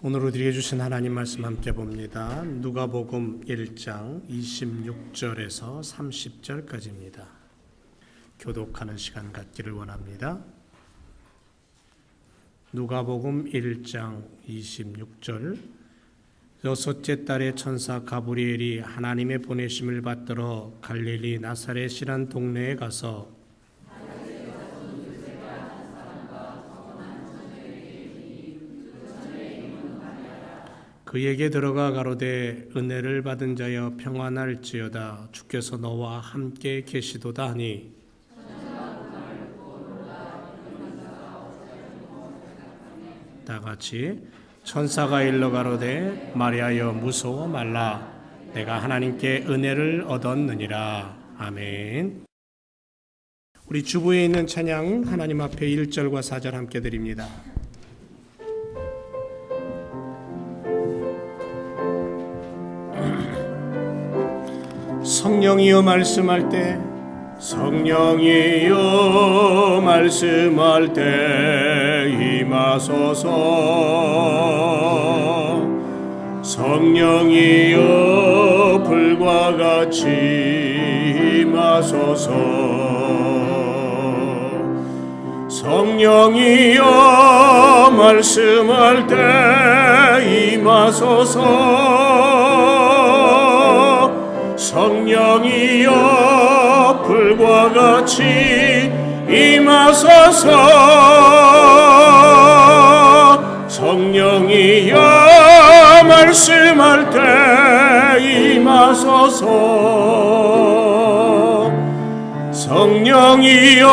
오늘 우리에게 주신 하나님 말씀 함께 봅니다. 누가복음 1장 26절에서 30절까지입니다. 교독하는 시간 갖기를 원합니다. 누가복음 1장 26절. 여섯째 달에 천사 가브리엘이 하나님의 보내심을 받들어 갈릴리 나사렛이란 동네에 가서 그에게 들어가 가로되 은혜를 받은 자여 평안할지어다 주께서 너와 함께 계시도다 하니 다같이 천사가 일러 가로되 마리아여 무서워 말라 내가 하나님께 은혜를 얻었느니라. 아멘. 우리 주부에 있는 찬양 하나님 앞에 1절과 4절 함께 드립니다. 성령이여 말씀할 때 성령이여 말씀할 때 임하소서 성령이여 불과 같이 임하소서 성령이여 말씀할 때 임하소서 성령이여 불과 같이 임하소서 성령이여 말씀할 때 임하소서 성령이여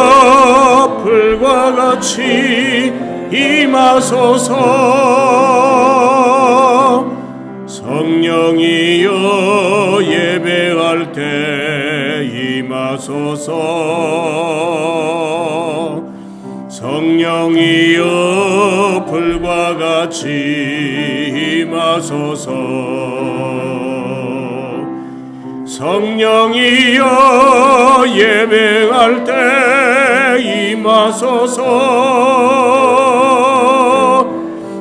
불과 같이 임하소서 성령이여 예배할 때 임하소서 성령이여 불과 같이 임하소서 성령이여 예배할 때 임하소서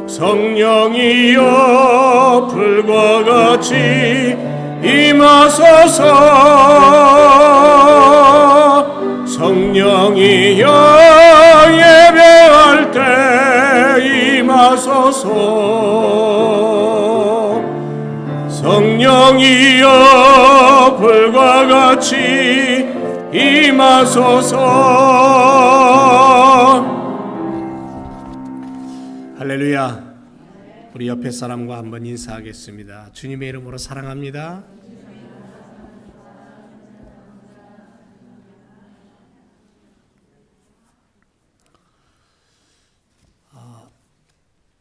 성령이여 불과 같이 임하소서 성령이여 예배할 때 임하소서 성령이여 불과 같이 임하소서. 할렐루야. 우리 옆에 사람과 한번 인사하겠습니다. 주님의 이름으로 사랑합니다.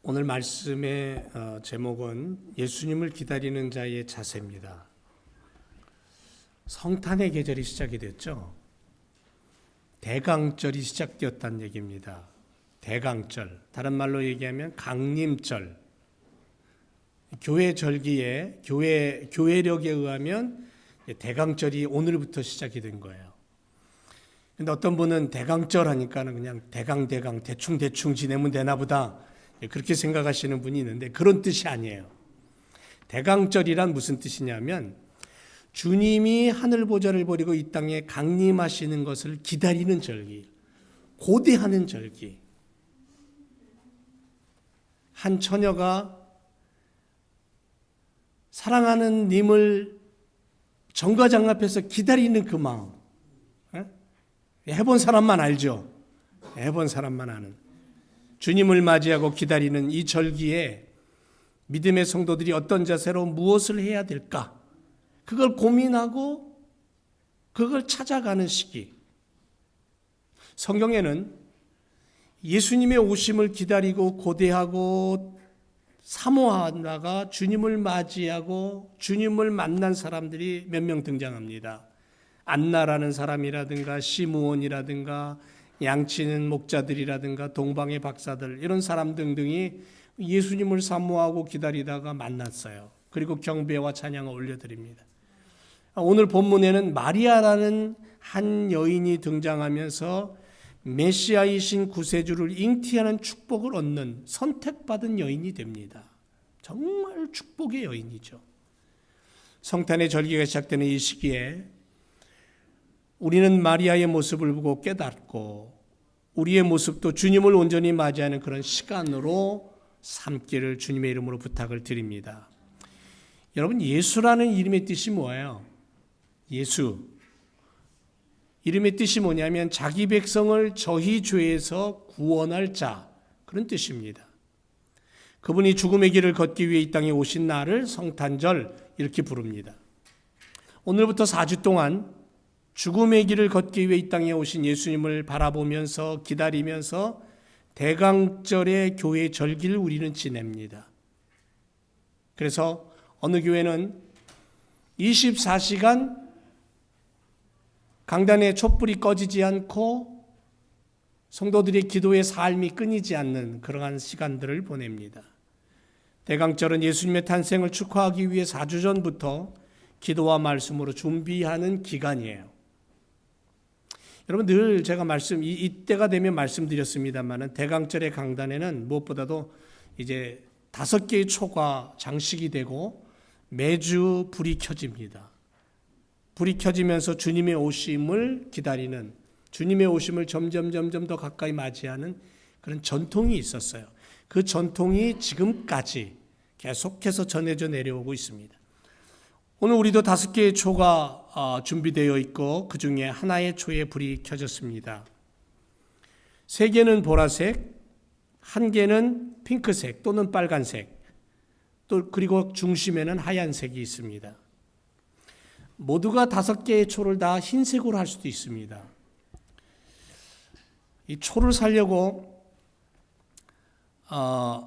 오늘 말씀의 제목은 예수님을 기다리는 자의 자세입니다. 성탄의 계절이 시작이 됐죠. 대강절이 시작되었다는 얘기입니다. 대강절, 다른 말로 얘기하면 강림절. 교회 절기에 교회력에 의하면 대강절이 오늘부터 시작이 된 거예요. 근데 어떤 분은 대강절 하니까는 그냥 대강 대충 지내면 되나 보다 그렇게 생각하시는 분이 있는데 그런 뜻이 아니에요. 대강절이란 무슨 뜻이냐면 주님이 하늘 보좌를 버리고 이 땅에 강림하시는 것을 기다리는 절기, 고대하는 절기. 한 처녀가 사랑하는 님을 정거장 앞에서 기다리는 그 마음. 해본 사람만 알죠. 해본 사람만 아는. 주님을 맞이하고 기다리는 이 절기에 믿음의 성도들이 어떤 자세로 무엇을 해야 될까? 그걸 고민하고 그걸 찾아가는 시기. 성경에는 예수님의 오심을 기다리고 고대하고 사모하다가 주님을 맞이하고 주님을 만난 사람들이 몇 명 등장합니다. 안나라는 사람이라든가 시므온이라든가 양치는 목자들이라든가 동방의 박사들 이런 사람 등등이 예수님을 사모하고 기다리다가 만났어요. 그리고 경배와 찬양을 올려드립니다. 오늘 본문에는 마리아라는 한 여인이 등장하면서 메시아이신 구세주를 잉티하는 축복을 얻는 선택받은 여인이 됩니다. 정말 축복의 여인이죠. 성탄의 절기가 시작되는 이 시기에 우리는 마리아의 모습을 보고 깨닫고 우리의 모습도 주님을 온전히 맞이하는 그런 시간으로 삼기를 주님의 이름으로 부탁을 드립니다. 여러분, 예수라는 이름의 뜻이 뭐예요? 예수. 이름의 뜻이 뭐냐면 자기 백성을 저희 죄에서 구원할 자, 그런 뜻입니다. 그분이 죽음의 길을 걷기 위해 이 땅에 오신 날을 성탄절 이렇게 부릅니다. 오늘부터 4주 동안 죽음의 길을 걷기 위해 이 땅에 오신 예수님을 바라보면서 기다리면서 대강절의 교회 절기를 우리는 지냅니다. 그래서 어느 교회는 24시간 강단의 촛불이 꺼지지 않고 성도들의 기도의 삶이 끊이지 않는 그러한 시간들을 보냅니다. 대강절은 예수님의 탄생을 축하하기 위해 4주 전부터 기도와 말씀으로 준비하는 기간이에요. 여러분, 늘 제가 이때가 되면 말씀드렸습니다만 대강절의 강단에는 무엇보다도 이제 5개의 초가 장식이 되고 매주 불이 켜집니다. 불이 켜지면서 주님의 오심을 기다리는, 주님의 오심을 점점 더 가까이 맞이하는 그런 전통이 있었어요. 그 전통이 지금까지 계속해서 전해져 내려오고 있습니다. 오늘 우리도 5개의 초가 준비되어 있고 그 중에 하나의 초에 불이 켜졌습니다. 3개는 보라색, 1개는 핑크색 또는 빨간색, 또 그리고 중심에는 하얀색이 있습니다. 모두가 5개의 초를 다 흰색으로 할 수도 있습니다. 이 초를 사려고 한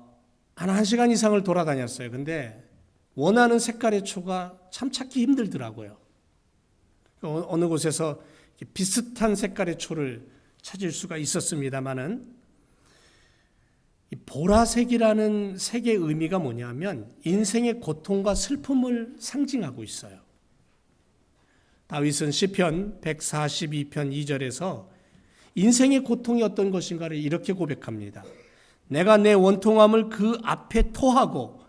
1시간 이상을 돌아다녔어요. 근데 원하는 색깔의 초가 참 찾기 힘들더라고요. 어느 곳에서 비슷한 색깔의 초를 찾을 수가 있었습니다만은 이 보라색이라는 색의 의미가 뭐냐면 인생의 고통과 슬픔을 상징하고 있어요. 다윗은 시편 142편 2절에서 인생의 고통이 어떤 것인가를 이렇게 고백합니다. 내가 내 원통함을 그 앞에 토하고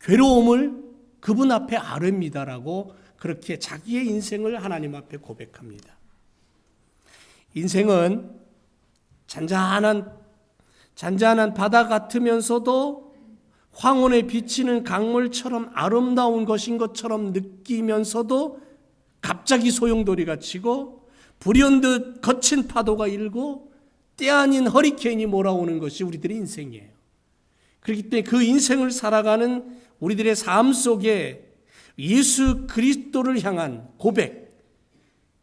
괴로움을 그분 앞에 아뢰입니다라고 그렇게 자기의 인생을 하나님 앞에 고백합니다. 인생은 잔잔한 바다 같으면서도 황혼에 비치는 강물처럼 아름다운 것인 것처럼 느끼면서도 갑자기 소용돌이가 치고 불현듯 거친 파도가 일고 때 아닌 허리케인이 몰아오는 것이 우리들의 인생이에요. 그렇기 때문에 그 인생을 살아가는 우리들의 삶 속에 예수 그리스도를 향한 고백,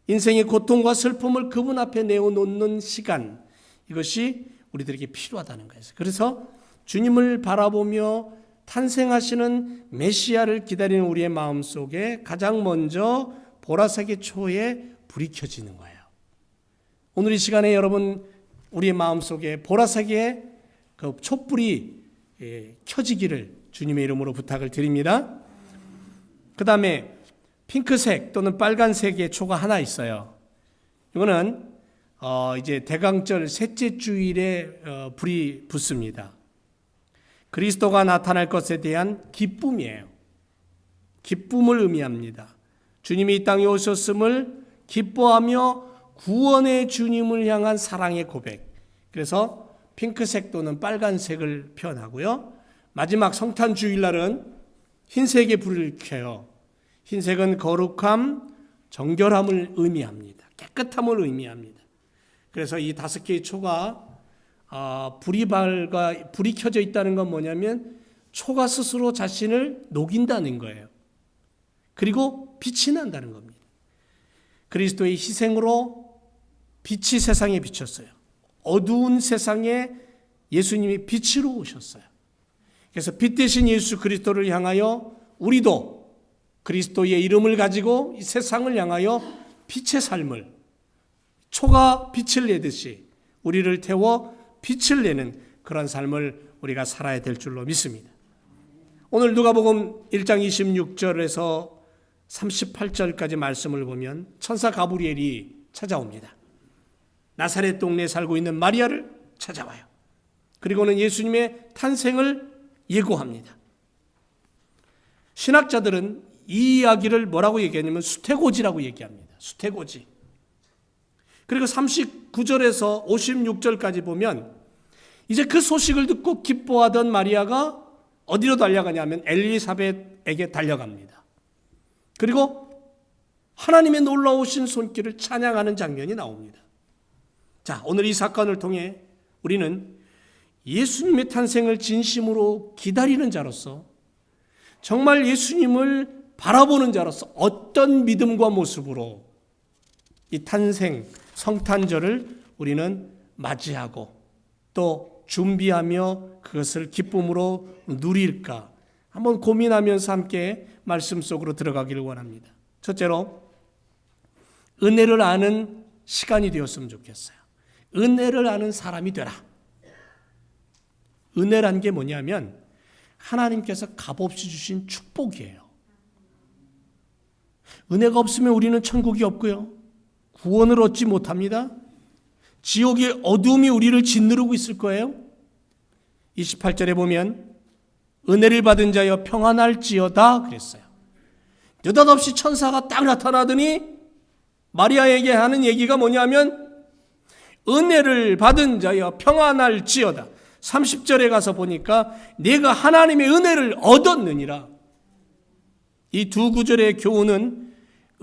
인생의 고통과 슬픔을 그분 앞에 내어놓는 시간, 이것이 우리들에게 필요하다는 거예요. 그래서 주님을 바라보며 탄생하시는 메시아를 기다리는 우리의 마음 속에 가장 먼저 보라색의 초에 불이 켜지는 거예요. 오늘 이 시간에 여러분 우리의 마음 속에 보라색의 그 촛불이 켜지기를 주님의 이름으로 부탁을 드립니다. 그 다음에 핑크색 또는 빨간색의 초가 하나 있어요. 이거는 이제 대강절 셋째 주일에 불이 붙습니다. 그리스도가 나타날 것에 대한 기쁨이에요. 기쁨을 의미합니다. 주님이 이 땅에 오셨음을 기뻐하며 구원의 주님을 향한 사랑의 고백. 그래서 핑크색 또는 빨간색을 표현하고요. 마지막 성탄 주일날은 흰색의 불을 켜요. 흰색은 거룩함, 정결함을 의미합니다. 깨끗함을 의미합니다. 그래서 이 5개의 초가 불이 켜져 있다는 건 뭐냐면 초가 스스로 자신을 녹인다는 거예요. 그리고 빛이 난다는 겁니다. 그리스도의 희생으로 빛이 세상에 비쳤어요. 어두운 세상에 예수님이 빛으로 오셨어요. 그래서 빛 대신 예수 그리스도를 향하여 우리도 그리스도의 이름을 가지고 이 세상을 향하여 빛의 삶을, 초가 빛을 내듯이 우리를 태워 빛을 내는 그런 삶을 우리가 살아야 될 줄로 믿습니다. 오늘 누가복음 1장 26절에서 38절까지 말씀을 보면 천사 가브리엘이 찾아옵니다. 나사렛 동네에 살고 있는 마리아를 찾아와요. 그리고는 예수님의 탄생을 예고합니다. 신학자들은 이 이야기를 뭐라고 얘기하냐면 수태고지라고 얘기합니다. 수태고지. 그리고 39절에서 56절까지 보면 이제 그 소식을 듣고 기뻐하던 마리아가 어디로 달려가냐면 엘리사벳에게 달려갑니다. 그리고 하나님의 놀라우신 손길을 찬양하는 장면이 나옵니다. 자, 오늘 이 사건을 통해 우리는 예수님의 탄생을 진심으로 기다리는 자로서, 정말 예수님을 바라보는 자로서 어떤 믿음과 모습으로 이 탄생 성탄절을 우리는 맞이하고 또 준비하며 그것을 기쁨으로 누릴까 한번 고민하면서 함께 말씀 속으로 들어가기를 원합니다. 첫째로, 은혜를 아는 시간이 되었으면 좋겠어요. 은혜를 아는 사람이 되라. 은혜란 게 뭐냐면 하나님께서 값없이 주신 축복이에요. 은혜가 없으면 우리는 천국이 없고요, 구원을 얻지 못합니다. 지옥의 어둠이 우리를 짓누르고 있을 거예요. 28절에 보면 은혜를 받은 자여 평안할지어다 그랬어요. 느닷없이 천사가 딱 나타나더니 마리아에게 하는 얘기가 뭐냐면 은혜를 받은 자여 평안할지어다. 30절에 가서 보니까 내가 하나님의 은혜를 얻었느니라. 이 두 구절의 교훈은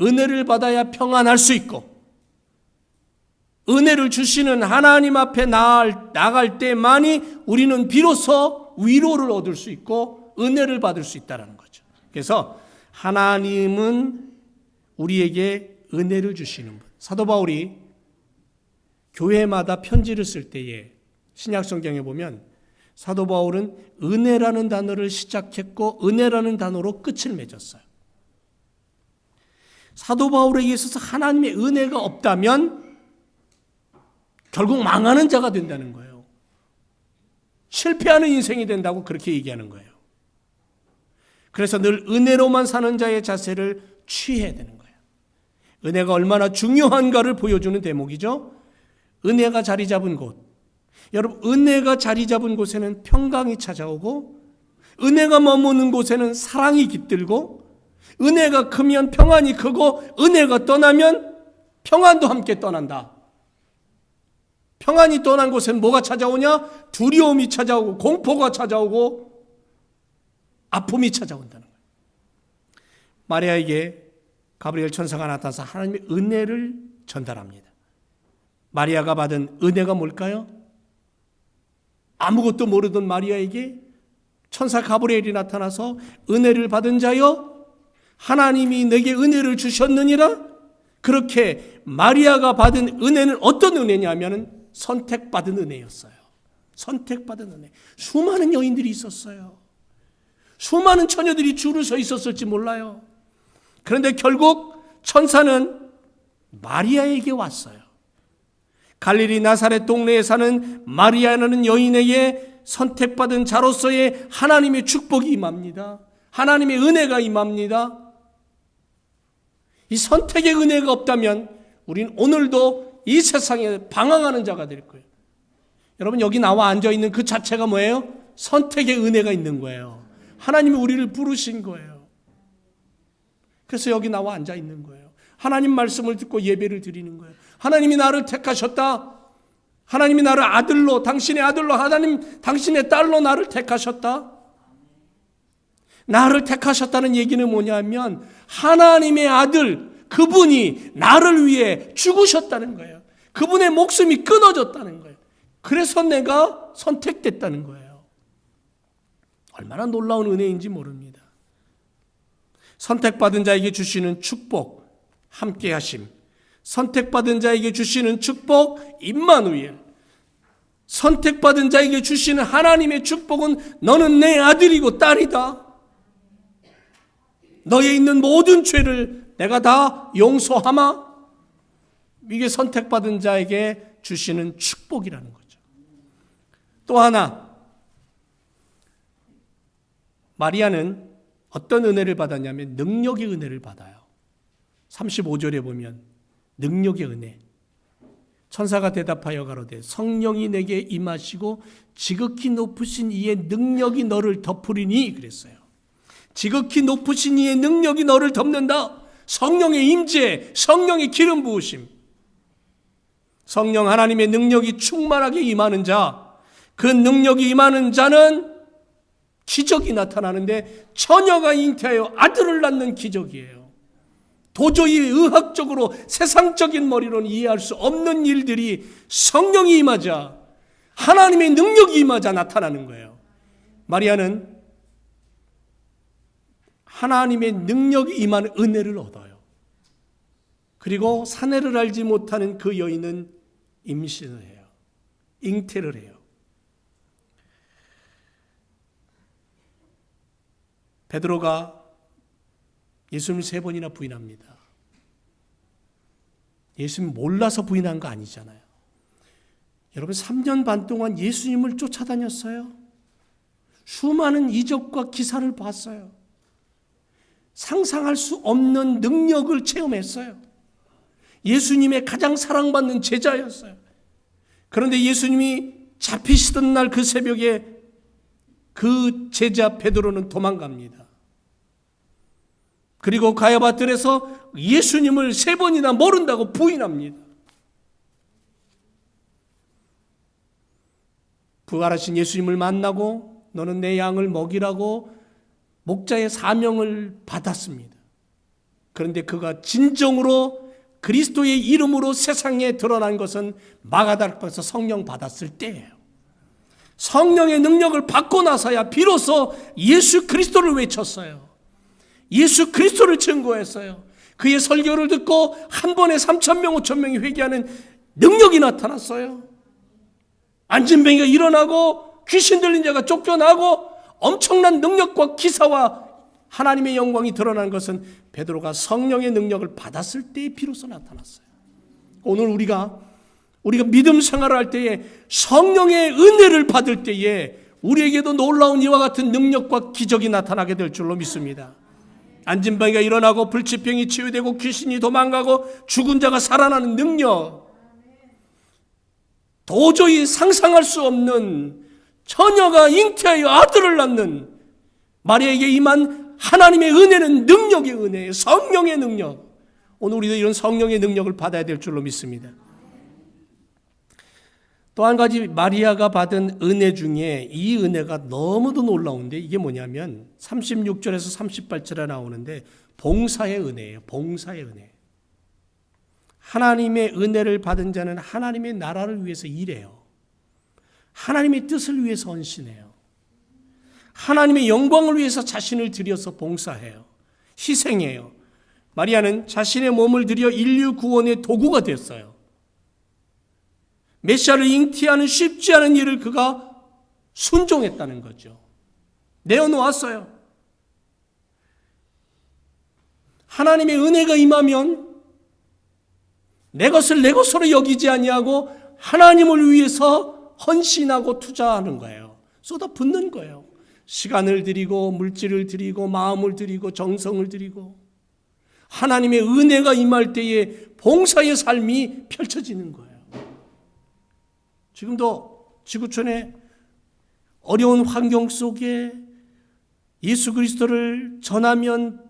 은혜를 받아야 평안할 수 있고, 은혜를 주시는 하나님 앞에 나아갈 때만이 우리는 비로소 위로를 얻을 수 있고 은혜를 받을 수 있다는 거죠. 그래서 하나님은 우리에게 은혜를 주시는 분. 사도 바울이 교회마다 편지를 쓸 때에 신약 성경에 보면 사도 바울은 은혜라는 단어를 시작했고 은혜라는 단어로 끝을 맺었어요. 사도 바울에게 있어서 하나님의 은혜가 없다면 결국 망하는 자가 된다는 거예요. 실패하는 인생이 된다고 그렇게 얘기하는 거예요. 그래서 늘 은혜로만 사는 자의 자세를 취해야 되는 거예요. 은혜가 얼마나 중요한가를 보여주는 대목이죠. 은혜가 자리 잡은 곳. 여러분, 은혜가 자리 잡은 곳에는 평강이 찾아오고, 은혜가 머무는 곳에는 사랑이 깃들고, 은혜가 크면 평안이 크고, 은혜가 떠나면 평안도 함께 떠난다. 평안이 떠난 곳엔 뭐가 찾아오냐? 두려움이 찾아오고 공포가 찾아오고 아픔이 찾아온다는 거예요. 마리아에게 가브리엘 천사가 나타나서 하나님의 은혜를 전달합니다. 마리아가 받은 은혜가 뭘까요? 아무것도 모르던 마리아에게 천사 가브리엘이 나타나서 은혜를 받은 자여 하나님이 내게 은혜를 주셨느니라. 그렇게 마리아가 받은 은혜는 어떤 은혜냐면 선택받은 은혜였어요. 선택받은 은혜. 수많은 여인들이 있었어요. 수많은 처녀들이 줄을 서 있었을지 몰라요. 그런데 결국 천사는 마리아에게 왔어요. 갈릴리 나사렛 동네에 사는 마리아라는 여인에게 선택받은 자로서의 하나님의 축복이 임합니다. 하나님의 은혜가 임합니다. 이 선택의 은혜가 없다면 우린 오늘도 이 세상에 방황하는 자가 될 거예요. 여러분, 여기 나와 앉아있는 그 자체가 뭐예요? 선택의 은혜가 있는 거예요. 하나님이 우리를 부르신 거예요. 그래서 여기 나와 앉아있는 거예요. 하나님 말씀을 듣고 예배를 드리는 거예요. 하나님이 나를 택하셨다. 하나님이 나를 아들로, 당신의 아들로, 하나님 당신의 딸로 나를 택하셨다. 나를 택하셨다는 얘기는 뭐냐면 하나님의 아들, 그분이 나를 위해 죽으셨다는 거예요. 그분의 목숨이 끊어졌다는 거예요. 그래서 내가 선택됐다는 거예요. 얼마나 놀라운 은혜인지 모릅니다. 선택받은 자에게 주시는 축복, 함께 하심. 선택받은 자에게 주시는 축복, 임마누엘. 선택받은 자에게 주시는 하나님의 축복은 너는 내 아들이고 딸이다. 너에 있는 모든 죄를 내가 다 용서하마. 이게 선택받은 자에게 주시는 축복이라는 거죠. 또 하나, 마리아는 어떤 은혜를 받았냐면 능력의 은혜를 받아요. 35절에 보면 능력의 은혜. 천사가 대답하여 가로되 성령이 내게 임하시고 지극히 높으신 이의 능력이 너를 덮으리니 그랬어요. 지극히 높으신 이의 능력이 너를 덮는다. 성령의 임재, 성령의 기름 부으심. 성령 하나님의 능력이 충만하게 임하는 자, 그 능력이 임하는 자는 기적이 나타나는데 처녀가 잉태하여 아들을 낳는 기적이에요. 도저히 의학적으로 세상적인 머리로는 이해할 수 없는 일들이 성령이 임하자, 하나님의 능력이 임하자 나타나는 거예요. 마리아는 하나님의 능력이 임하는 은혜를 얻어요. 그리고 사내를 알지 못하는 그 여인은 임신을 해요. 잉태를 해요. 베드로가 예수님을 3번이나 부인합니다. 예수님 몰라서 부인한 거 아니잖아요. 여러분 3년 반 동안 예수님을 쫓아다녔어요. 수많은 이적과 기사를 봤어요. 상상할 수 없는 능력을 체험했어요. 예수님의 가장 사랑받는 제자였어요. 그런데 예수님이 잡히시던 날 그 새벽에 그 제자 베드로는 도망갑니다. 그리고 가야바들에서 예수님을 3번이나 모른다고 부인합니다. 부활하신 예수님을 만나고 너는 내 양을 먹이라고 목자의 사명을 받았습니다. 그런데 그가 진정으로 그리스도의 이름으로 세상에 드러난 것은 마가다락방에서 성령 받았을 때예요. 성령의 능력을 받고 나서야 비로소 예수 그리스도를 외쳤어요. 예수 그리스도를 증거했어요. 그의 설교를 듣고 한 번에 3,000명, 5,000명이 회개하는 능력이 나타났어요. 안진뱅이가 일어나고 귀신 들린 자가 쫓겨나고 엄청난 능력과 기사와 하나님의 영광이 드러난 것은 베드로가 성령의 능력을 받았을 때에 비로소 나타났어요. 오늘 우리가 믿음 생활을 할 때에 성령의 은혜를 받을 때에 우리에게도 놀라운 이와 같은 능력과 기적이 나타나게 될 줄로 믿습니다. 안진뱅이가 일어나고 불치병이 치유되고 귀신이 도망가고 죽은 자가 살아나는 능력, 도저히 상상할 수 없는 처녀가 잉태하여 아들을 낳는 마리아에게 임한 하나님의 은혜는 능력의 은혜예요. 성령의 능력. 오늘 우리도 이런 성령의 능력을 받아야 될 줄로 믿습니다. 또 한 가지 마리아가 받은 은혜 중에 이 은혜가 너무도 놀라운데 이게 뭐냐면 36절에서 38절에 나오는데 봉사의 은혜예요. 봉사의 은혜. 하나님의 은혜를 받은 자는 하나님의 나라를 위해서 일해요. 하나님의 뜻을 위해서 헌신해요. 하나님의 영광을 위해서 자신을 들여서 봉사해요. 희생해요. 마리아는 자신의 몸을 들여 인류 구원의 도구가 됐어요. 메시아를 잉태하는 쉽지 않은 일을 그가 순종했다는 거죠. 내어놓았어요. 하나님의 은혜가 임하면 내 것을 내 것으로 여기지 아니하고 하나님을 위해서 헌신하고 투자하는 거예요. 쏟아붓는 거예요. 시간을 드리고 물질을 드리고 마음을 드리고 정성을 드리고 하나님의 은혜가 임할 때에 봉사의 삶이 펼쳐지는 거예요. 지금도 지구촌의 어려운 환경 속에 예수 그리스도를 전하면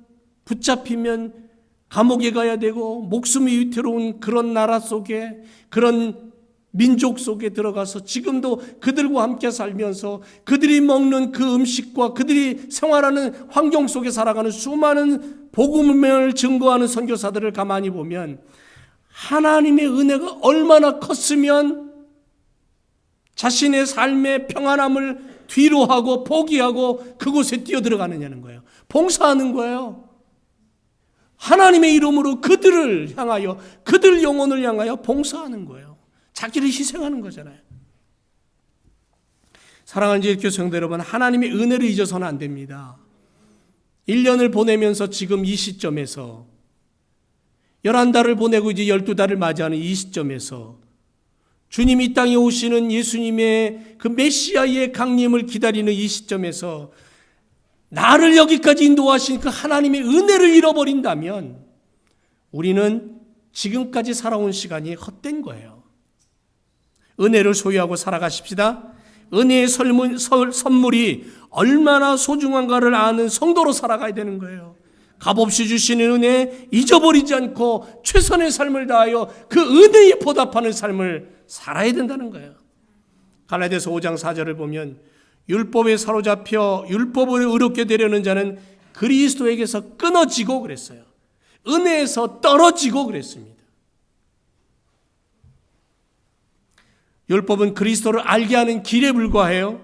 붙잡히면 감옥에 가야 되고 목숨이 위태로운 그런 나라 속에 그런 민족 속에 들어가서 지금도 그들과 함께 살면서 그들이 먹는 그 음식과 그들이 생활하는 환경 속에 살아가는 수많은 복음을 증거하는 선교사들을 가만히 보면 하나님의 은혜가 얼마나 컸으면 자신의 삶의 평안함을 뒤로하고 포기하고 그곳에 뛰어들어가느냐는 거예요. 봉사하는 거예요. 하나님의 이름으로 그들을 향하여 그들 영혼을 향하여 봉사하는 거예요. 자기를 희생하는 거잖아요. 사랑하는 제일교회 성도 여러분, 하나님의 은혜를 잊어서는 안 됩니다. 1년을 보내면서 지금 이 시점에서 11달을 보내고 이제 12달을 맞이하는 이 시점에서 주님이 이 땅에 오시는 예수님의 그 메시아의 강림을 기다리는 이 시점에서 나를 여기까지 인도하신 그 하나님의 은혜를 잃어버린다면 우리는 지금까지 살아온 시간이 헛된 거예요. 은혜를 소유하고 살아가십시다. 은혜의 선물이 얼마나 소중한가를 아는 성도로 살아가야 되는 거예요. 값없이 주시는 은혜 잊어버리지 않고 최선의 삶을 다하여 그 은혜에 보답하는 삶을 살아야 된다는 거예요. 갈라디아서 5장 4절을 보면 율법에 사로잡혀 율법을 의롭게 되려는 자는 그리스도에게서 끊어지고 그랬어요. 은혜에서 떨어지고 그랬습니다. 율법은 그리스도를 알게 하는 길에 불과해요.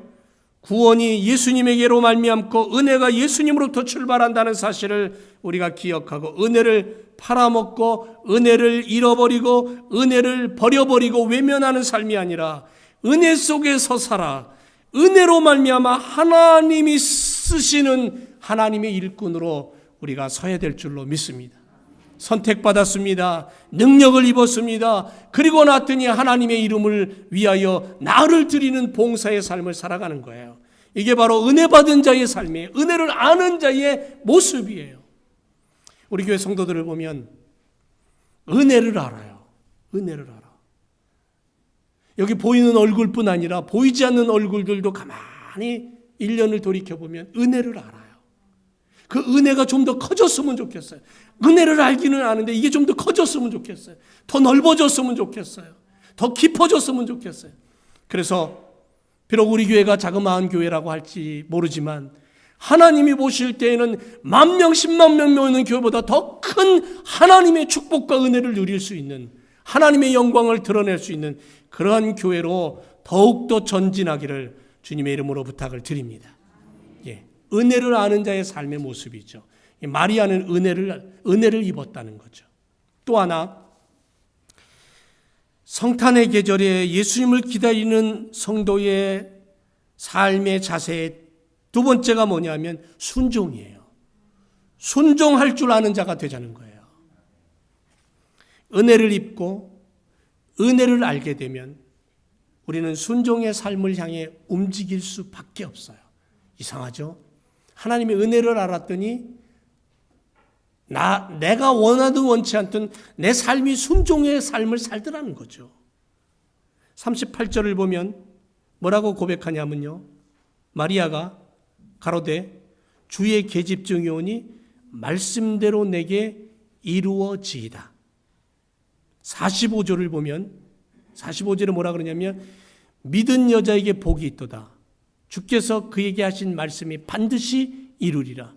구원이 예수님에게로 말미암고 은혜가 예수님으로부터 출발한다는 사실을 우리가 기억하고 은혜를 팔아먹고 은혜를 잃어버리고 은혜를 버려버리고 외면하는 삶이 아니라 은혜 속에서 살아 은혜로 말미암아 하나님이 쓰시는 하나님의 일꾼으로 우리가 서야 될 줄로 믿습니다. 선택받았습니다. 능력을 입었습니다. 그리고 났더니 하나님의 이름을 위하여 나를 드리는 봉사의 삶을 살아가는 거예요. 이게 바로 은혜 받은 자의 삶이에요. 은혜를 아는 자의 모습이에요. 우리 교회 성도들을 보면 은혜를 알아요. 은혜를 알아. 여기 보이는 얼굴뿐 아니라 보이지 않는 얼굴들도 가만히 1년을 돌이켜보면 은혜를 알아요. 그 은혜가 좀 더 커졌으면 좋겠어요. 은혜를 알기는 아는데 이게 좀 더 커졌으면 좋겠어요. 더 넓어졌으면 좋겠어요. 더 깊어졌으면 좋겠어요. 그래서 비록 우리 교회가 자그마한 교회라고 할지 모르지만 하나님이 보실 때에는 10,000명, 10만 명 모이는 교회보다 더 큰 하나님의 축복과 은혜를 누릴 수 있는 하나님의 영광을 드러낼 수 있는 그러한 교회로 더욱더 전진하기를 주님의 이름으로 부탁을 드립니다. 은혜를 아는 자의 삶의 모습이죠. 마리아는 은혜를 입었다는 거죠. 또 하나, 성탄의 계절에 예수님을 기다리는 성도의 삶의 자세 두 번째가 뭐냐면 순종이에요. 순종할 줄 아는 자가 되자는 거예요. 은혜를 입고 은혜를 알게 되면 우리는 순종의 삶을 향해 움직일 수밖에 없어요. 이상하죠? 하나님의 은혜를 알았더니 내가 원하든 원치 않든 내 삶이 순종의 삶을 살더라는 거죠. 38절을 보면 뭐라고 고백하냐면요. 마리아가 가로되 주의 계집종이 오니 말씀대로 내게 이루어지이다. 45절을 보면 45절에 뭐라 그러냐면 믿은 여자에게 복이 있도다. 주께서 그에게 하신 말씀이 반드시 이루리라.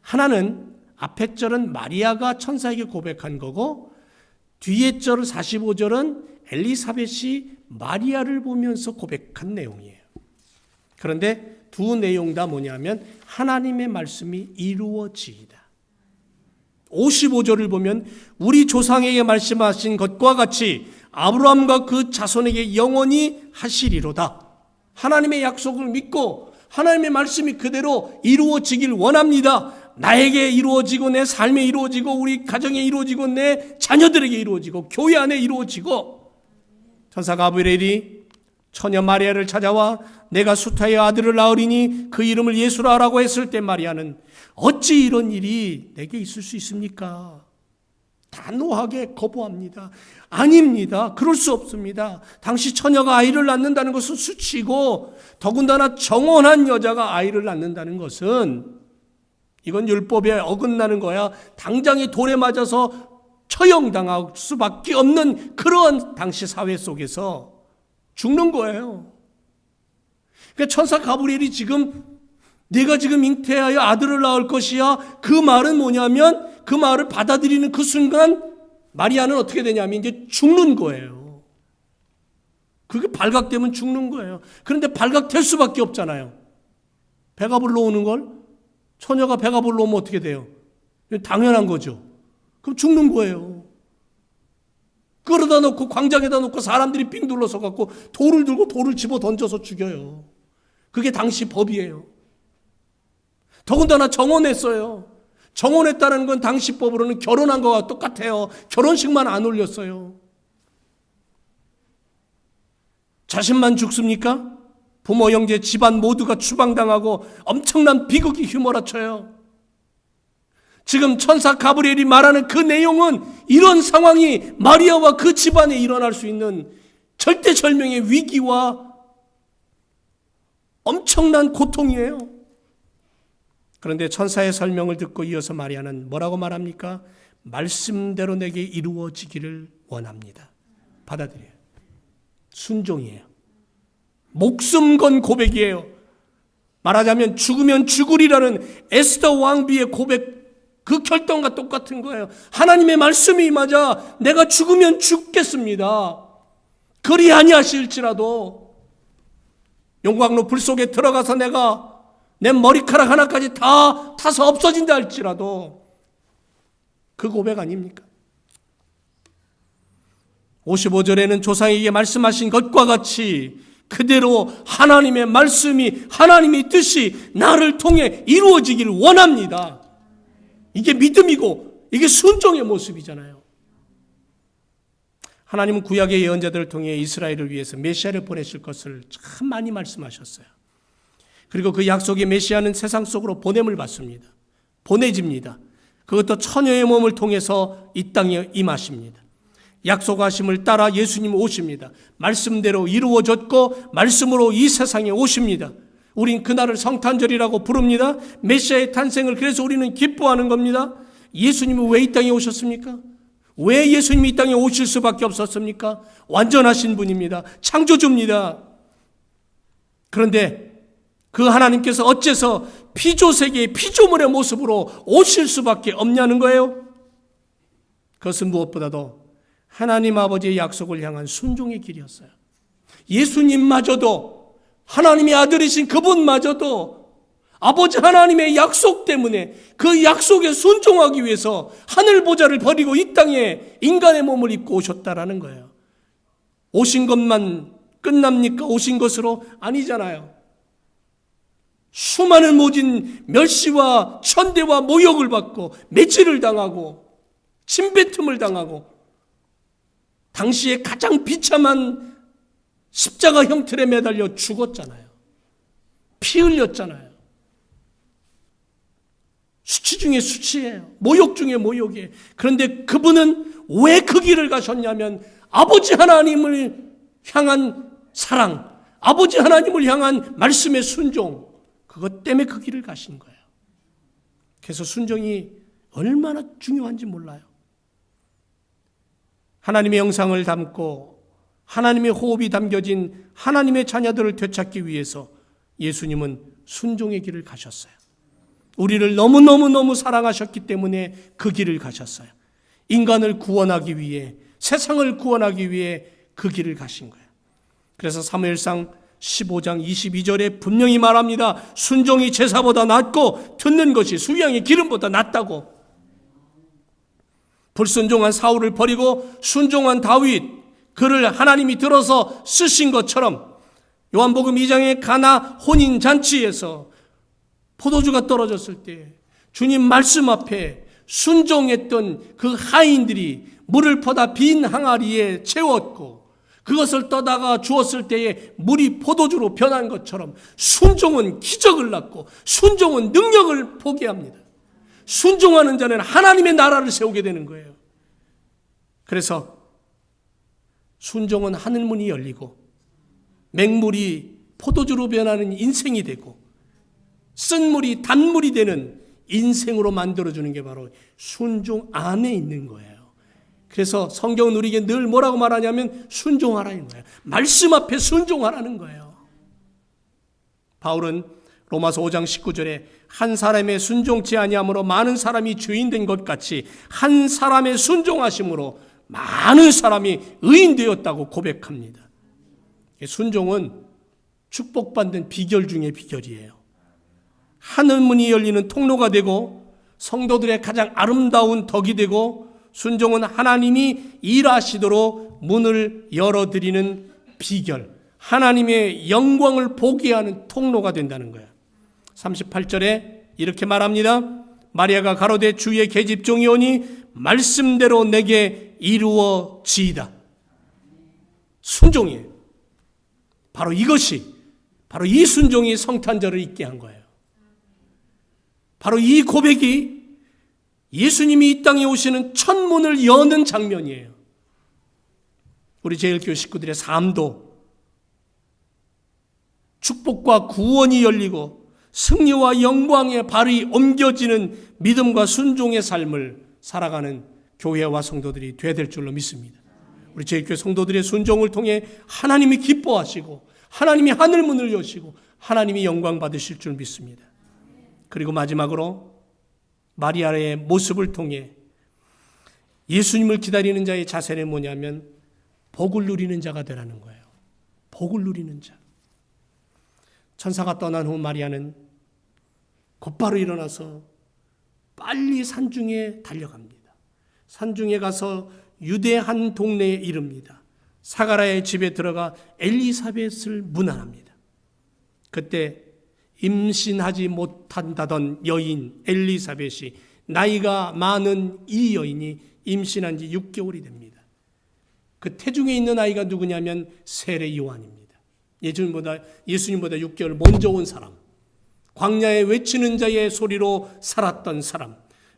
하나는 앞에 절은 마리아가 천사에게 고백한 거고 뒤에 절 45절은 엘리사벳이 마리아를 보면서 고백한 내용이에요. 그런데 두 내용 다 뭐냐면 하나님의 말씀이 이루어지이다. 55절을 보면 우리 조상에게 말씀하신 것과 같이 아브라함과 그 자손에게 영원히 하시리로다. 하나님의 약속을 믿고 하나님의 말씀이 그대로 이루어지길 원합니다. 나에게 이루어지고 내 삶에 이루어지고 우리 가정에 이루어지고 내 자녀들에게 이루어지고 교회 안에 이루어지고 천사 가브리엘이 처녀 마리아를 찾아와 내가 수타의 아들을 낳으리니 그 이름을 예수라 하라고 했을 때 마리아는 어찌 이런 일이 내게 있을 수 있습니까? 단호하게 거부합니다. 아닙니다. 그럴 수 없습니다. 당시 처녀가 아이를 낳는다는 것은 수치고 더군다나 정혼한 여자가 아이를 낳는다는 것은 이건 율법에 어긋나는 거야. 당장에 돌에 맞아서 처형당할 수밖에 없는 그러한 당시 사회 속에서 죽는 거예요. 그러니까 천사 가브리엘이 지금 내가 지금 잉태하여 아들을 낳을 것이야. 그 말은 뭐냐면 그 말을 받아들이는 그 순간 마리아는 어떻게 되냐면 이제 죽는 거예요. 그게 발각되면 죽는 거예요. 그런데 발각될 수밖에 없잖아요. 배가 불러오는 걸 처녀가 배가 불러오면 어떻게 돼요? 당연한 거죠. 그럼 죽는 거예요. 끌어다 놓고 광장에다 놓고 사람들이 빙 둘러서 갖고 돌을 들고 돌을 집어 던져서 죽여요. 그게 당시 법이에요. 더군다나 정혼했어요. 정혼했다는 건 당시 법으로는 결혼한 거와 똑같아요. 결혼식만 안 올렸어요. 자신만 죽습니까? 부모, 형제, 집안 모두가 추방당하고 엄청난 비극이 휘몰아쳐요. 지금 천사 가브리엘이 말하는 그 내용은 이런 상황이 마리아와 그 집안에 일어날 수 있는 절대절명의 위기와 엄청난 고통이에요. 그런데 천사의 설명을 듣고 이어서 마리아는 뭐라고 말합니까? 말씀대로 내게 이루어지기를 원합니다. 받아들여요. 순종이에요. 목숨 건 고백이에요. 말하자면 죽으면 죽으리라는 에스더 왕비의 고백, 그 결정과 똑같은 거예요. 하나님의 말씀이 임하자 내가 죽으면 죽겠습니다. 그리 아니하실지라도 용광로 불 속에 들어가서 내가 내 머리카락 하나까지 다 타서 없어진다 할지라도 그 고백 아닙니까? 55절에는 조상에게 말씀하신 것과 같이 그대로 하나님의 말씀이, 하나님의 뜻이 나를 통해 이루어지기를 원합니다. 이게 믿음이고 이게 순종의 모습이잖아요. 하나님은 구약의 예언자들을 통해 이스라엘을 위해서 메시아를 보내실 것을 참 많이 말씀하셨어요. 그리고 그 약속의 메시아는 세상 속으로 보냄을 받습니다. 보내집니다. 그것도 처녀의 몸을 통해서 이 땅에 임하십니다. 약속하심을 따라 예수님 오십니다. 말씀대로 이루어졌고 말씀으로 이 세상에 오십니다. 우린 그날을 성탄절이라고 부릅니다. 메시아의 탄생을 그래서 우리는 기뻐하는 겁니다. 예수님은 왜 이 땅에 오셨습니까? 왜 예수님이 이 땅에 오실 수밖에 없었습니까? 완전하신 분입니다. 창조주입니다. 그런데 그 하나님께서 어째서 피조세계의 피조물의 모습으로 오실 수밖에 없냐는 거예요. 그것은 무엇보다도 하나님 아버지의 약속을 향한 순종의 길이었어요. 예수님마저도, 하나님의 아들이신 그분마저도 아버지 하나님의 약속 때문에 그 약속에 순종하기 위해서 하늘 보좌를 버리고 이 땅에 인간의 몸을 입고 오셨다라는 거예요. 오신 것만 끝납니까? 오신 것으로? 아니잖아요. 수많은 모진 멸시와 천대와 모욕을 받고 매질을 당하고 침뱉음을 당하고 당시에 가장 비참한 십자가 형틀에 매달려 죽었잖아요. 피 흘렸잖아요. 수치 중에 수치예요. 모욕 중에 모욕이에요. 그런데 그분은 왜 그 길을 가셨냐면 아버지 하나님을 향한 사랑, 아버지 하나님을 향한 말씀의 순종, 그것 때문에 그 길을 가신 거예요. 그래서 순종이 얼마나 중요한지 몰라요. 하나님의 영상을 담고 하나님의 호흡이 담겨진 하나님의 자녀들을 되찾기 위해서 예수님은 순종의 길을 가셨어요. 우리를 너무너무 사랑하셨기 때문에 그 길을 가셨어요. 인간을 구원하기 위해, 세상을 구원하기 위해 그 길을 가신 거예요. 그래서 사무엘상 15장 22절에 분명히 말합니다. 순종이 제사보다 낫고 듣는 것이 수양의 기름보다 낫다고. 불순종한 사울을 버리고 순종한 다윗, 그를 하나님이 들어서 쓰신 것처럼 요한복음 2장의 가나 혼인잔치에서 포도주가 떨어졌을 때 주님 말씀 앞에 순종했던 그 하인들이 물을 퍼다 빈 항아리에 채웠고 그것을 떠다가 주었을 때에 물이 포도주로 변한 것처럼 순종은 기적을 낳고 순종은 능력을 보게 합니다. 순종하는 자는 하나님의 나라를 세우게 되는 거예요. 그래서 순종은 하늘문이 열리고 맹물이 포도주로 변하는 인생이 되고 쓴 물이 단물이 되는 인생으로 만들어주는 게 바로 순종 안에 있는 거예요. 그래서 성경은 우리에게 늘 뭐라고 말하냐면 순종하라는 거예요. 말씀 앞에 순종하라는 거예요. 바울은 로마서 5장 19절에 한 사람의 순종치 아니함으로 많은 사람이 죄인 된 것 같이 한 사람의 순종하심으로 많은 사람이 의인 되었다고 고백합니다. 순종은 축복받는 비결 중에 비결이에요. 하늘문이 열리는 통로가 되고 성도들의 가장 아름다운 덕이 되고 순종은 하나님이 일하시도록 문을 열어드리는 비결, 하나님의 영광을 보게 하는 통로가 된다는 거예요. 38절에 이렇게 말합니다. 마리아가 가로되 주의 계집종이 오니 말씀대로 내게 이루어지이다. 순종이에요. 바로 이것이, 바로 이 순종이 성탄절을 있게 한 거예요. 바로 이 고백이 예수님이 이 땅에 오시는 첫 문을 여는 장면이에요. 우리 제일교회 식구들의 삶도 축복과 구원이 열리고 승리와 영광의 발이 옮겨지는 믿음과 순종의 삶을 살아가는 교회와 성도들이 되어야 될 줄로 믿습니다. 우리 제일교회 성도들의 순종을 통해 하나님이 기뻐하시고 하나님이 하늘문을 여시고 하나님이 영광 받으실 줄 믿습니다. 그리고 마지막으로 마리아의 모습을 통해 예수님을 기다리는 자의 자세는 뭐냐면 복을 누리는 자가 되라는 거예요. 복을 누리는 자. 천사가 떠난 후 마리아는 곧바로 일어나서 빨리 산중에 달려갑니다. 산중에 가서 유대 한 동네에 이릅니다. 사가랴의 집에 들어가 엘리사벳을 문안합니다. 그때 임신하지 못한다던 여인 엘리사벳이 나이가 많은 이 여인이 임신한 지 6개월이 됩니다. 그 태중에 있는 아이가 누구냐면 세례 요한입니다. 예수님보다 6개월 먼저 온 사람, 광야에 외치는 자의 소리로 살았던 사람,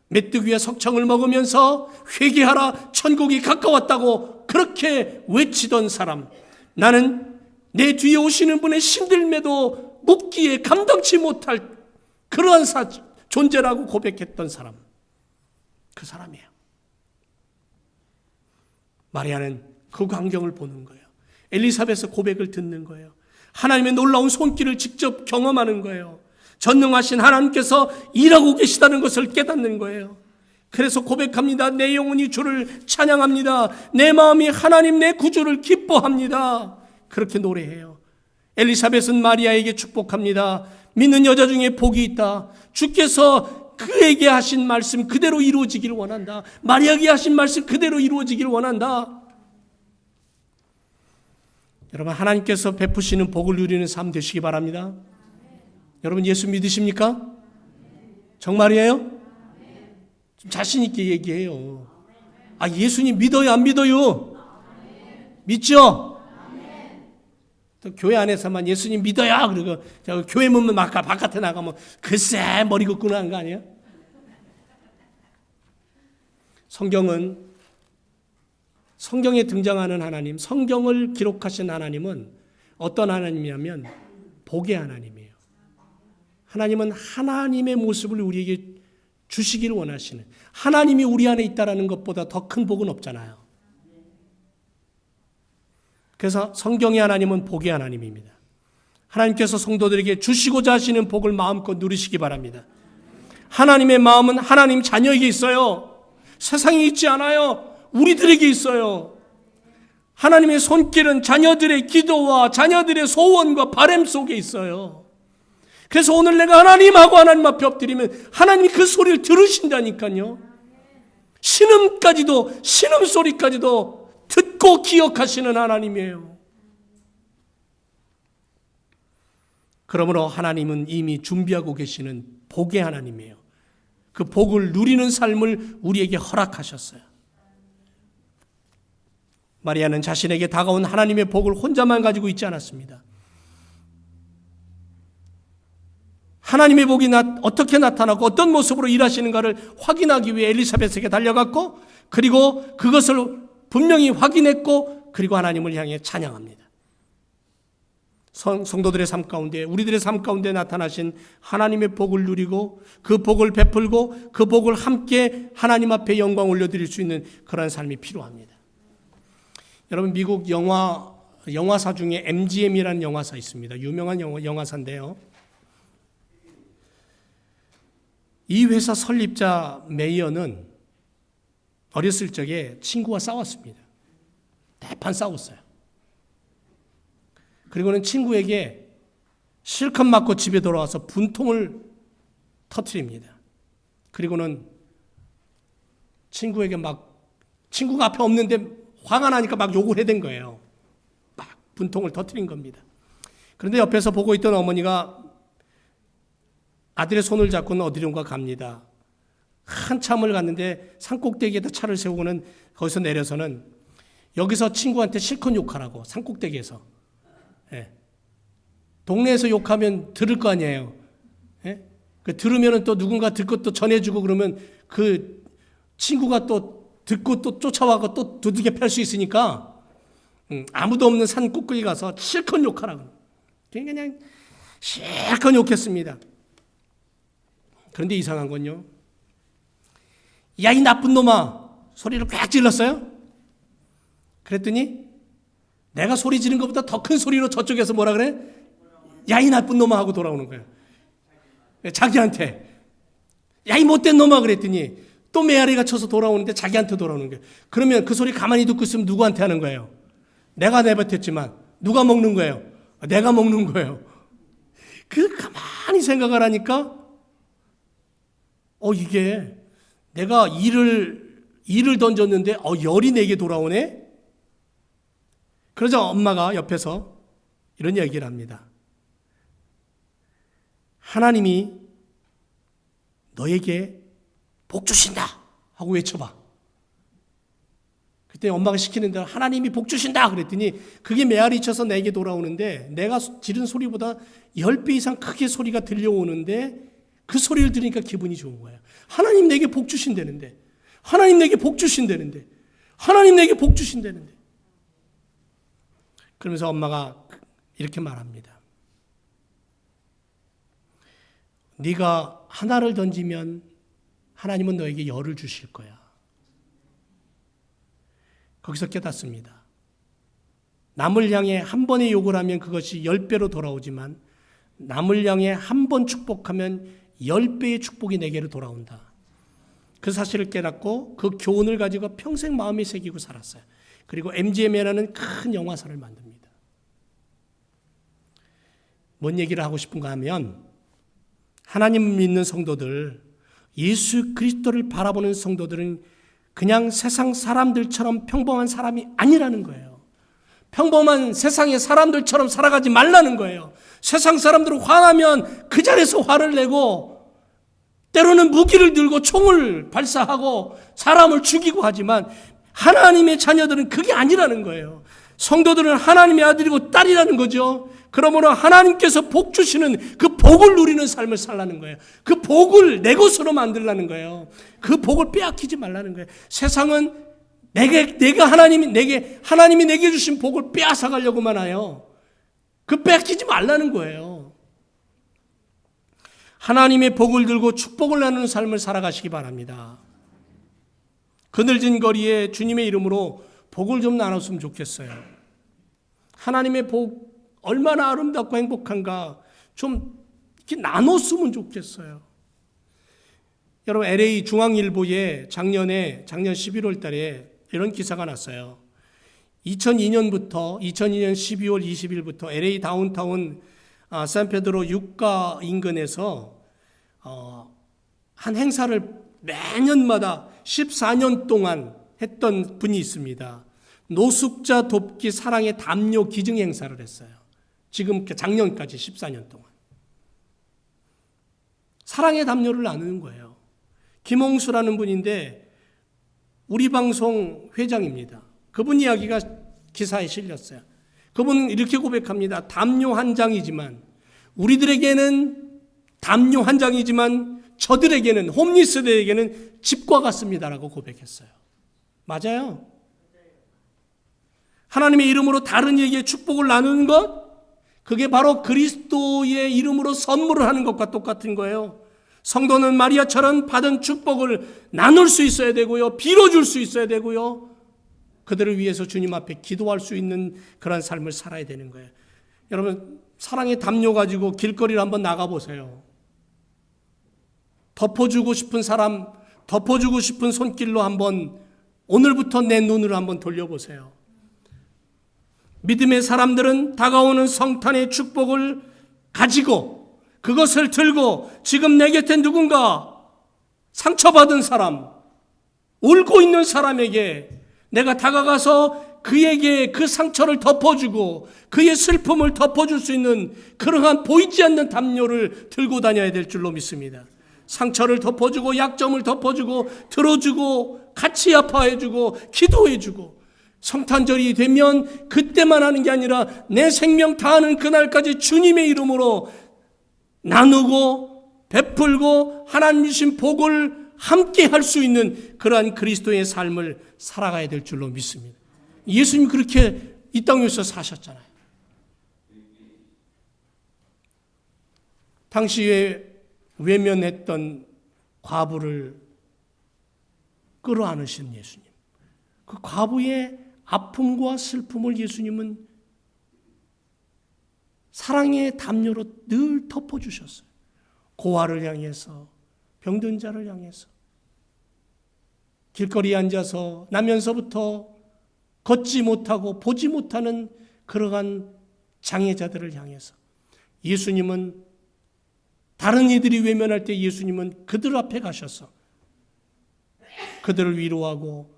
메뚜기와 석청을 먹으면서 회개하라 천국이 가까웠다고 그렇게 외치던 사람, 나는 내 뒤에 오시는 분의 힘들매도 묻기에 감당치 못할 그러한 존재라고 고백했던 사람, 그 사람이에요. 마리아는 그 광경을 보는 거예요. 엘리사벳의 고백을 듣는 거예요. 하나님의 놀라운 손길을 직접 경험하는 거예요. 전능하신 하나님께서 일하고 계시다는 것을 깨닫는 거예요. 그래서 고백합니다. 내 영혼이 주를 찬양합니다. 내 마음이 하나님 내 구주를 기뻐합니다. 그렇게 노래해요. 엘리사벳은 마리아에게 축복합니다. 믿는 여자 중에 복이 있다. 주께서 그에게 하신 말씀 그대로 이루어지기를 원한다. 마리아에게 하신 말씀 그대로 이루어지기를 원한다. 여러분, 하나님께서 베푸시는 복을 누리는 삶 되시기 바랍니다. 여러분, 예수 믿으십니까? 정말이에요? 좀 자신 있게 얘기해요. 아, 예수님 믿어요, 안 믿어요? 믿죠? 또 교회 안에서만 예수님 믿어요 그리고 교회 문만 막 바깥에 나가면 글쎄 머리 긋고 하는 거 아니에요? 성경에 등장하는 하나님, 성경을 기록하신 하나님은 어떤 하나님이냐면 복의 하나님이에요. 하나님은 하나님의 모습을 우리에게 주시기를 원하시는, 하나님이 우리 안에 있다는 것보다 더 큰 복은 없잖아요. 그래서 성경의 하나님은 복의 하나님입니다. 하나님께서 성도들에게 주시고자 하시는 복을 마음껏 누리시기 바랍니다. 하나님의 마음은 하나님 자녀에게 있어요. 세상에 있지 않아요. 우리들에게 있어요. 하나님의 손길은 자녀들의 기도와 자녀들의 소원과 바람 속에 있어요. 그래서 오늘 내가 하나님하고 하나님 앞에 엎드리면 하나님이 그 소리를 들으신다니까요. 신음소리까지도 듣고 기억하시는 하나님이에요. 그러므로 하나님은 이미 준비하고 계시는 복의 하나님이에요. 그 복을 누리는 삶을 우리에게 허락하셨어요. 마리아는 자신에게 다가온 하나님의 복을 혼자만 가지고 있지 않았습니다. 하나님의 복이 어떻게 나타나고 어떤 모습으로 일하시는가를 확인하기 위해 엘리사벳에게 달려갔고, 그리고 그것을 분명히 확인했고, 그리고 하나님을 향해 찬양합니다. 성도들의 삶 가운데, 우리들의 삶 가운데 나타나신 하나님의 복을 누리고 그 복을 베풀고 그 복을 함께 하나님 앞에 영광 올려드릴 수 있는 그런 삶이 필요합니다. 여러분, 미국 영화사 중에 MGM이라는 영화사 있습니다. 유명한 영화사인데요. 이 회사 설립자 메이어는 어렸을 적에 친구와 싸웠습니다. 대판 싸웠어요. 그리고는 친구에게 실컷 맞고 집에 돌아와서 분통을 터뜨립니다. 그리고는 친구에게 친구가 앞에 없는데 화가 나니까 막 욕을 해댄 거예요. 막 분통을 터뜨린 겁니다. 그런데 옆에서 보고 있던 어머니가 아들의 손을 잡고는 어디론가 갑니다. 한참을 갔는데 산꼭대기에다 차를 세우고는 거기서 내려서는 여기서 친구한테 실컷 욕하라고, 산꼭대기에서. 예. 동네에서 욕하면 들을 거 아니에요. 예? 들으면 또 누군가 듣고 또 전해주고 그러면 그 친구가 또 듣고 또 쫓아와서 또 두들겨 팰 수 있으니까 아무도 없는 산 꼭대기 가서 실컷 욕하라고. 그냥 실컷 욕했습니다. 그런데 이상한 건요. 야, 이 나쁜 놈아! 소리를 꽉 질렀어요. 그랬더니 내가 소리 지른 것보다 더 큰 소리로 저쪽에서 뭐라 그래? 야, 이 나쁜 놈아! 하고 돌아오는 거예요. 자기한테. 야, 이 못된 놈아! 그랬더니 또 메아리가 쳐서 돌아오는데 자기한테 돌아오는 거예요. 그러면 그 소리 가만히 듣고 있으면 누구한테 하는 거예요? 내가 내뱉었지만 누가 먹는 거예요? 내가 먹는 거예요. 그 가만히 생각을 하니까 이게 내가 일을 던졌는데 열이 내게 돌아오네? 그러자 엄마가 옆에서 이런 얘기를 합니다. 하나님이 너에게 복 주신다 하고 외쳐봐. 그때 엄마가 시키는 대로 하나님이 복 주신다 그랬더니 그게 메아리 쳐서 내게 돌아오는데 내가 지른 소리보다 10배 이상 크게 소리가 들려오는데 그 소리를 들으니까 기분이 좋은 거예요. 하나님 내게 복 주신다는데, 하나님 내게 복 주신다는데, 하나님 내게 복 주신다는데. 그러면서 엄마가 이렇게 말합니다. 네가 하나를 던지면 하나님은 너에게 열을 주실 거야. 거기서 깨닫습니다. 남을 향해 한 번의 욕을 하면 그것이 10배로 돌아오지만 남을 향해 한 번 축복하면 10배의 축복이 내게로 돌아온다. 그 사실을 깨닫고 그 교훈을 가지고 평생 마음에 새기고 살았어요. 그리고 MGM이라는 큰 영화사를 만듭니다. 뭔 얘기를 하고 싶은가 하면 하나님 믿는 성도들, 예수 그리스도를 바라보는 성도들은 그냥 세상 사람들처럼 평범한 사람이 아니라는 거예요. 평범한 세상의 사람들처럼 살아가지 말라는 거예요. 세상 사람들은 화나면 그 자리에서 화를 내고 때로는 무기를 들고 총을 발사하고 사람을 죽이고 하지만 하나님의 자녀들은 그게 아니라는 거예요. 성도들은 하나님의 아들이고 딸이라는 거죠. 그러므로 하나님께서 복 주시는 그 복을 누리는 삶을 살라는 거예요. 그 복을 내 것으로 만들라는 거예요. 그 복을 빼앗기지 말라는 거예요. 세상은 하나님이 내게 주신 복을 빼앗아 가려고만 해요. 그 뺏기지 말라는 거예요. 하나님의 복을 들고 축복을 나누는 삶을 살아가시기 바랍니다. 그늘진 거리에 주님의 이름으로 복을 좀 나눴으면 좋겠어요. 하나님의 복 얼마나 아름답고 행복한가 좀 이렇게 나눴으면 좋겠어요. 여러분 LA 중앙일보에 작년 11월 달에 이런 기사가 났어요. 2002년 12월 20일부터 LA 다운타운 샌페드로 유가 인근에서 한 행사를 매년마다 14년 동안 했던 분이 있습니다. 노숙자 돕기 사랑의 담요 기증 행사를 했어요. 지금 작년까지 14년 동안. 사랑의 담요를 나누는 거예요. 김홍수라는 분인데 우리 방송 회장입니다. 그분 이야기가 기사에 실렸어요. 그분은 이렇게 고백합니다. 담요 한 장이지만 우리들에게는 담요 한 장이지만 저들에게는 홈리스들에게는 집과 같습니다라고 고백했어요. 맞아요. 하나님의 이름으로 다른 이에게 축복을 나누는 것, 그게 바로 그리스도의 이름으로 선물을 하는 것과 똑같은 거예요. 성도는 마리아처럼 받은 축복을 나눌 수 있어야 되고요. 빌어줄 수 있어야 되고요. 그들을 위해서 주님 앞에 기도할 수 있는 그런 삶을 살아야 되는 거예요. 여러분 사랑의 담요 가지고 길거리를 한번 나가보세요. 덮어주고 싶은 사람, 덮어주고 싶은 손길로 한번 오늘부터 내 눈을 한번 돌려보세요. 믿음의 사람들은 다가오는 성탄의 축복을 가지고 그것을 들고 지금 내 곁에 누군가 상처받은 사람, 울고 있는 사람에게 내가 다가가서 그에게 그 상처를 덮어주고 그의 슬픔을 덮어줄 수 있는 그러한 보이지 않는 담요를 들고 다녀야 될 줄로 믿습니다. 상처를 덮어주고 약점을 덮어주고 들어주고 같이 아파해주고 기도해주고 성탄절이 되면 그때만 하는 게 아니라 내 생명 다하는 그날까지 주님의 이름으로 나누고 베풀고 하나님 주신 복을 함께 할 수 있는 그러한 그리스도의 삶을 살아가야 될 줄로 믿습니다. 예수님 그렇게 이 땅에서 사셨잖아요. 당시에 외면했던 과부를 끌어안으신 예수님. 그 과부의 아픔과 슬픔을 예수님은 사랑의 담요로 늘 덮어주셨어요. 고아를 향해서, 병든 자를 향해서, 길거리에 앉아서 나면서부터 걷지 못하고 보지 못하는 그러한 장애자들을 향해서 예수님은, 다른 이들이 외면할 때 예수님은 그들 앞에 가셔서 그들을 위로하고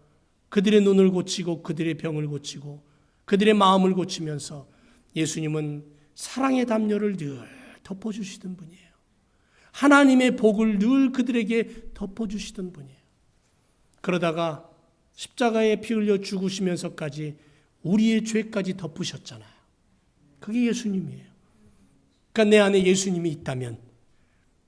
그들의 눈을 고치고 그들의 병을 고치고 그들의 마음을 고치면서 예수님은 사랑의 담요를 늘 덮어주시던 분이에요. 하나님의 복을 늘 그들에게 덮어주시던 분이에요. 그러다가 십자가에 피 흘려 죽으시면서까지 우리의 죄까지 덮으셨잖아요. 그게 예수님이에요. 그러니까 내 안에 예수님이 있다면,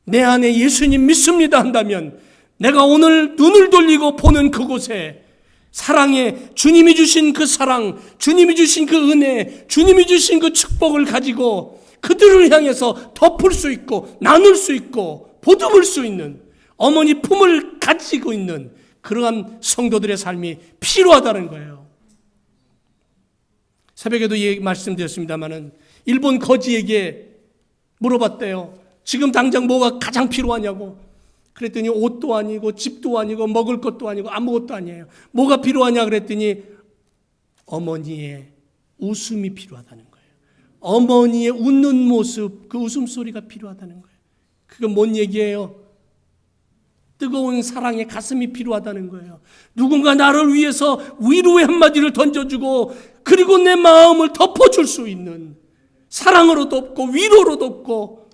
내 안에 예수님 믿습니다 한다면, 내가 오늘 눈을 돌리고 보는 그곳에 사랑에 주님이 주신 그 사랑, 주님이 주신 그 은혜, 주님이 주신 그 축복을 가지고 그들을 향해서 덮을 수 있고 나눌 수 있고 보듬을 수 있는, 어머니 품을 가지고 있는 그러한 성도들의 삶이 필요하다는 거예요. 새벽에도 말씀드렸습니다마는 일본 거지에게 물어봤대요. 지금 당장 뭐가 가장 필요하냐고. 그랬더니 옷도 아니고 집도 아니고 먹을 것도 아니고 아무것도 아니에요. 뭐가 필요하냐 그랬더니 어머니의 웃음이 필요하다는 거예요. 어머니의 웃는 모습, 그 웃음소리가 필요하다는 거예요. 그건 뭔 얘기예요? 뜨거운 사랑의 가슴이 필요하다는 거예요. 누군가 나를 위해서 위로의 한마디를 던져주고 그리고 내 마음을 덮어줄 수 있는, 사랑으로 덮고 위로로 덮고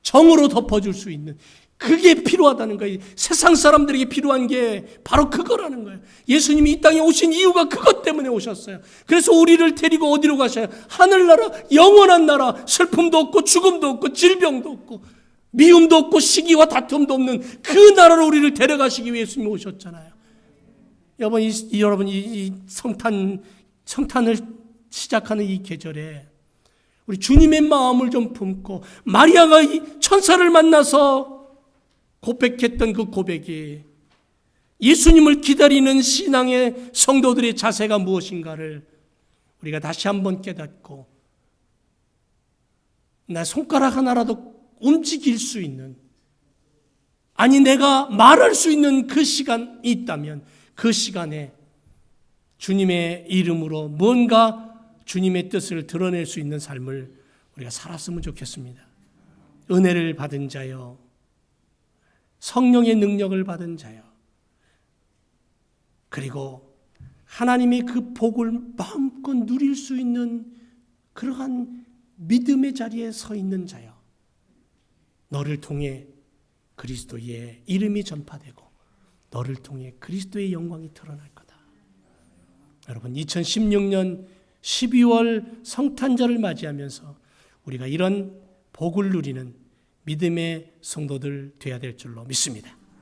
정으로 덮어줄 수 있는, 그게 필요하다는 거예요. 세상 사람들에게 필요한 게 바로 그거라는 거예요. 예수님이 이 땅에 오신 이유가 그것 때문에 오셨어요. 그래서 우리를 데리고 어디로 가셔요? 하늘나라, 영원한 나라, 슬픔도 없고 죽음도 없고 질병도 없고 미움도 없고 시기와 다툼도 없는 그 나라로 우리를 데려가시기 위해 예수님이 오셨잖아요. 여러분 이 성탄을 시작하는 이 계절에 우리 주님의 마음을 좀 품고, 마리아가 이 천사를 만나서 고백했던 그 고백이 예수님을 기다리는 신앙의 성도들의 자세가 무엇인가를 우리가 다시 한번 깨닫고, 나 손가락 하나라도 움직일 수 있는, 아니 내가 말할 수 있는 그 시간이 있다면 그 시간에 주님의 이름으로 뭔가 주님의 뜻을 드러낼 수 있는 삶을 우리가 살았으면 좋겠습니다. 은혜를 받은 자여, 성령의 능력을 받은 자여, 그리고 하나님의 그 복을 마음껏 누릴 수 있는 그러한 믿음의 자리에 서 있는 자여, 너를 통해 그리스도의 이름이 전파되고 너를 통해 그리스도의 영광이 드러날 거다. 여러분, 2016년 12월 성탄절을 맞이하면서 우리가 이런 복을 누리는 믿음의 성도들 되어야 될 줄로 믿습니다.